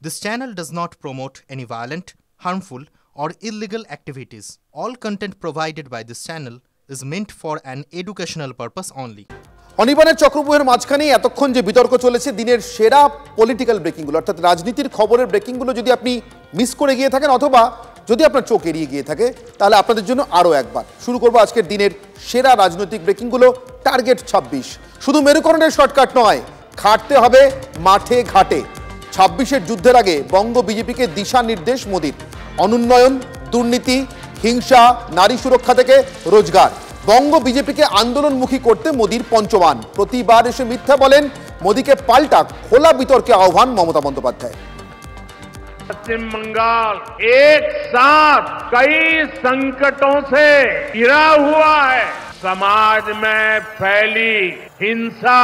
This channel does not promote any violent, harmful, or illegal activities. All content provided by this channel is meant for an educational purpose only. অনির্বাণের চক্রব্যূহের মাঝখানে এতক্ষণ যে বিতর্ক চলেছে দিনের সেরা political ব্রেকিংগুলো অর্থাৎ রাজনীতির খবরের ব্রেকিংগুলো যদি আপনি মিস করে গিয়ে থাকেন অথবা যদি আপনার চোখ এড়িয়ে গিয়ে থাকে তাহলে আপনাদের জন্য আরও একবার শুরু করবো আজকের দিনের সেরা রাজনৈতিক ব্রেকিংগুলো। টার্গেট 26 শুধু মেরুকরণের শর্টকাট নয়, খাটতে হবে মাঠে ঘাটে। 26-এর যুদ্ধের আগে বঙ্গ বিজেপিকে দিশা নির্দেশ মোদির। অনুন্নয়ন, দুর্নীতি, হিংসা, নারী সুরক্ষা থেকে রোজগার, বঙ্গ বিজেপিকে আন্দোলনমুখী করতে মোদির পঞ্চবান। প্রতিবার এসে মিথ্যা বলেন, মোদিকে পাল্টা খোলা বিতর্কে আহ্বান মমতা বন্দ্যোপাধ্যায়। पश्चिम बंगाल एक साथ कई संकटों से घिरा हुआ है। समाज में फैली हिंसा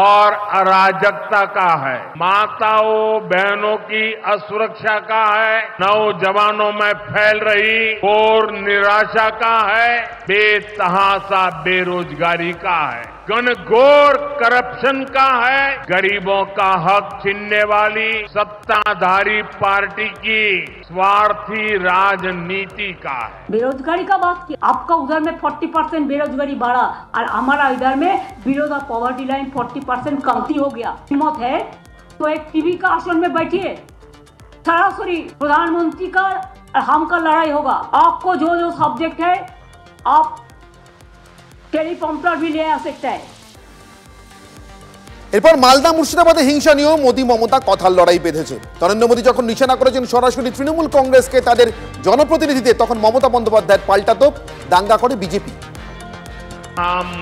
और अराजकता का है, माताओं बहनों की असुरक्षा का है, नौजवानों में फैल रही घोर निराशा का है, बेतहासा बेरोजगारी का है, घनघोर करप्शन का है, गरीबों का हक छीनने वाली सत्ताधारी पार्टी की स्वार्थी राजनीति का है। बेरोजगारी का बात की, आपका उधर में 40% बेरोजगारी बढ़ा और हमारा इधर में बिलो द पॉवर्टी लाइन 40% कमती हो गया। हिम्मत है तो एक टीवी का आसन में बैठिए, सरासरी प्रधानमंत्री का और हम का लड़ाई होगा। आपको जो जो सब्जेक्ट है आप टेलीप्रॉम्प्टर भी ले आ सकता है। এরপর মালদা মুর্শিদাবাদে হিংসা নিয়েও মোদি মমতা কথার লড়াই বেঁধেছে। নরেন্দ্র মোদী যখন নিশানা করেছেন সরাসরি তৃণমূল কংগ্রেসকে তাদের জনপ্রতিনিধিদের, তখন মমতা বন্দ্যোপাধ্যায়ের পাল্টা তোপ, দাঙ্গা করে বিজেপি।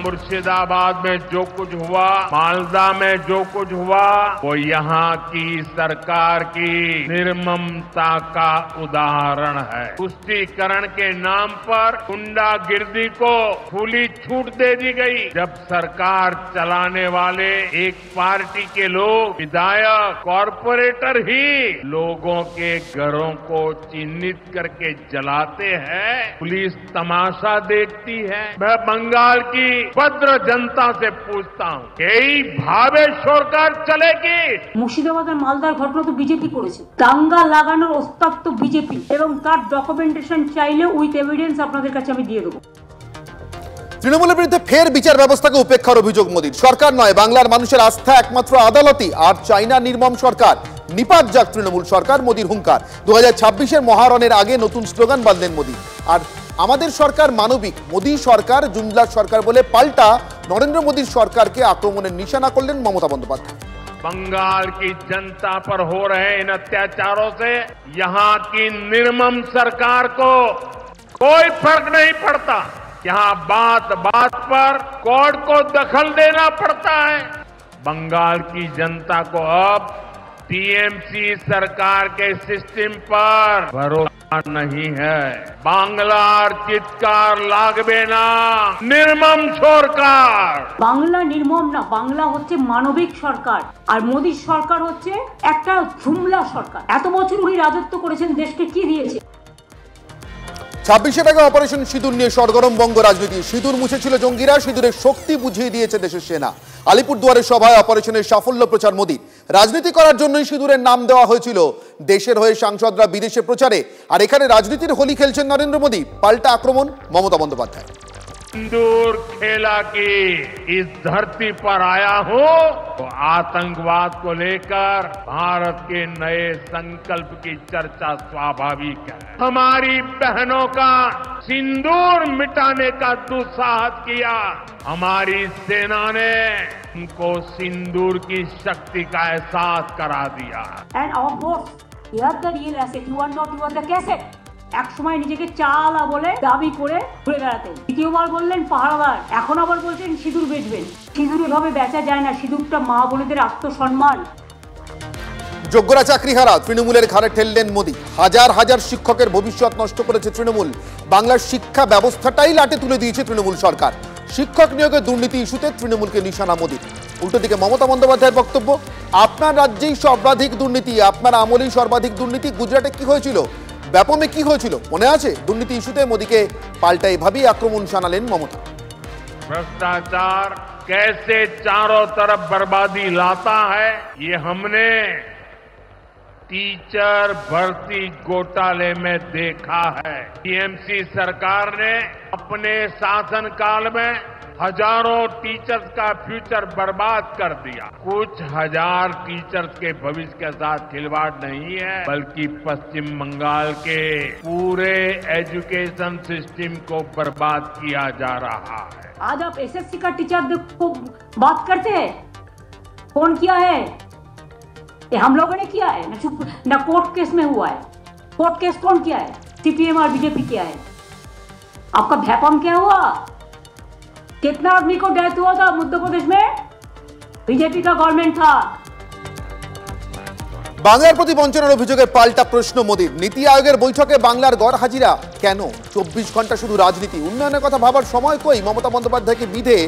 मुर्शिदाबाद में जो कुछ हुआ, मालदा में जो कुछ हुआ, वो यहाँ की सरकार की निर्ममता का उदाहरण है। तुष्टीकरण के नाम पर गुंडागिर्दी को खुली छूट दे दी गई। जब सरकार चलाने वाले एक पार्टी के लोग, विधायक, कॉरपोरेटर ही लोगों के घरों को चिन्हित करके जलाते हैं, पुलिस तमाशा देखती है। मैं बंगाल की भद्र जनता से पूछता हूँ, यही भावे সরকার চলেगी? মুর্শিদাবাদ আর মালদার ঘটনা তো বিজেপি করেছে। দাঙ্গা লাগানোর ওস্তাদ তো বিজেপি, এবং তার ডকুমেন্টেশন চাইলে উইথ এভিডেন্স আপনাদের কাছে আমি দিয়ে দেবো। তৃণমূলের বিরুদ্ধে ফের বিচার ব্যবস্থাকে উপেক্ষার অভিযোগ মোদির। সরকার নয়, বাংলার মানুষের আস্থা একমাত্র আদালতই। আর চাইনা নির্মম সরকার, নিপাত যাক তৃণমূল সরকার, মোদির হুঙ্কার। 2026-এর মহারণের আগে নতুন স্লোগান বাঁধলেন মোদি। আর আমাদের সরকার মানবিক, মোদি সরকার জুমলার সরকার বলে পাল্টা নরেন্দ্র মোদীর সরকারকে আক্রমণের নিশানা করলেন মমতা বন্দ্যোপাধ্যায়। बंगाल की जनता पर हो रहे इन अत्याचारों से यहाँ की निर्मम सरकार को कोई फर्क नहीं पड़ता। यहाँ बात बात पर कोर्ट को दखल देना पड़ता है। बंगाल की जनता को अब टीएमसी सरकार के सिस्टम पर भरोसा नहीं है। বাংলার চিৎকার লাগবে না, নির্মম সরকার। বাংলা নির্মম না, বাংলা হচ্ছে মানবিক সরকার, আর মোদী সরকার হচ্ছে একটা জুমলা সরকার। এত বছর উনি রাজত্ব করেছেন, দেশকে কি দিয়েছে? 26-এর আগে অপারেশন সিঁদুর নিয়ে সরগরম বঙ্গ রাজনীতি। সিঁদুর মুছেছিল জঙ্গিরা, সিঁদুরের শক্তি বুঝিয়ে দিয়েছে দেশের সেনা। আলিপুরদুয়ারের সভায় অপারেশনের সাফল্য প্রচার মোদির। রাজনীতি করার জন্যই সিঁদুরের নাম দেওয়া হয়েছিল। দেশের হয়ে সাংসদরা বিদেশে প্রচারে, আর এখানে রাজনীতির হোলি খেলছেন নরেন্দ্র মোদী। পাল্টা আক্রমণ মমতা বন্দ্যোপাধ্যায়। सिंदूर खेला की इस धरती पर आया हूं तो आतंकवाद को लेकर भारत के नए संकल्प की चर्चा स्वाभाविक है। हमारी बहनों का सिंदूर मिटाने का दुस्साहस किया, हमारी सेना ने उनको सिंदूर की शक्ति का एहसास करा दिया। And our boss, you are the real asset, you are not, you are the cassette. এক সময় নিজেকে চালা বলে দাবি করে ঘুরে বেড়াতেন, দ্বিতীয়বার বললেন পাহারাদার, এখন আবার বলছেন সিঁদুর বেচবেন। সিঁদুর এভাবে বেচা যায় না, সিঁদুরটা মা বোনেদের আত্মসম্মান। যোগ্যরা চাকরিহারা, তৃণমূলের ঘাড়ে ঠেললেন মোদী। হাজার হাজার শিক্ষকের ভবিষ্যৎ নষ্ট করেছে তৃণমূল। বাংলার শিক্ষা ব্যবস্থাটাই লাটে তুলে দিয়েছে তৃণমূল সরকার। শিক্ষক নিয়োগে দুর্নীতি ইস্যুতে তৃণমূলকে নিশানা মোদীর। উল্টো দিকে মমতা বন্দ্যোপাধ্যায়ের বক্তব্য, আপনার রাজ্যেই সর্বাধিক দুর্নীতি, আপনার আমলেই সর্বাধিক দুর্নীতি। গুজরাটে কি হয়েছিল, ব্যাপমে কি হয়েছিল মনে আছে? দুর্নীতি ইস্যুতে মোদীকে পাল্টা এভাবেই আক্রমণ শানালেন মমতা। भ्रष्टाचार कैसे चारों तरफ बर्बादी लाता है, ये हमने टीचर भर्ती घोटाले में देखा है। टीएमसी सरकार ने अपने शासनकाल में हजारों टीचर्स का फ्यूचर बर्बाद कर दिया। कुछ हजार टीचर्स के भविष्य के साथ खिलवाड़ नहीं है, बल्कि पश्चिम बंगाल के पूरे एजुकेशन सिस्टम को बर्बाद किया जा रहा है। आज आप एसएससी का टीचर को बात करते हैं, कौन किया है? ये हम लोगों ने किया है ना, कोर्ट केस में हुआ है। कोर्ट केस कौन किया है? सीपीएम और बीजेपी किया है। आपका भैपम क्या हुआ? कितना आदमी को डेथ हुआ था मध्य प्रदेश में? बीजेपी का गवर्नमेंट था। বাংলার প্রতি বঞ্চনার অভিযোগে পাল্টা প্রশ্ন মোদির। নীতি আয়োগের বৈঠকে বাংলার গড় হাজিরা কেন? 24 ঘন্টা শুধু রাজনীতি, উন্নয়নের কথা ভাবার সময় কই? মমতা বন্দ্যোপাধ্যায়কে বিধে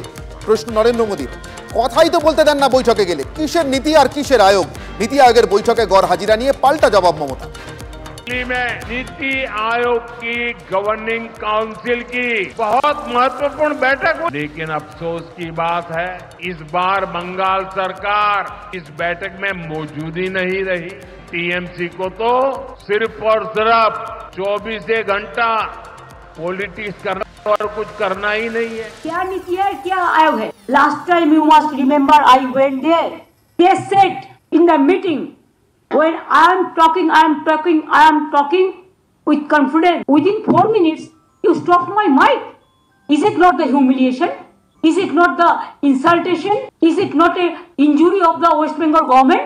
প্রশ্ন নরেন্দ্র মোদির। কথাই তো বলতে দেন না বৈঠকে গেলে। কিসের নীতি আর কিসের আয়োগ? নীতি আয়োগের বৈঠকে গড় হাজিরা নিয়ে পাল্টা জবাব মমতা। में नीति आयोग की गवर्निंग काउंसिल की बहुत महत्वपूर्ण बैठक हुई, लेकिन अफसोस की बात है इस बार बंगाल सरकार इस बैठक में मौजूद ही नहीं रही। टीएमसी को तो सिर्फ और सिर्फ 24 घंटा पॉलिटिक्स करना और कुछ करना ही नहीं है। क्या नीति है, क्या आयोग है? Last time you must remember I went there, they said in the meeting, when I am talking with confidence. Within 4 minutes, you stopped my mic. Is it not the humiliation? Is it not the insultation? Is it not a injury of the West Bengal government?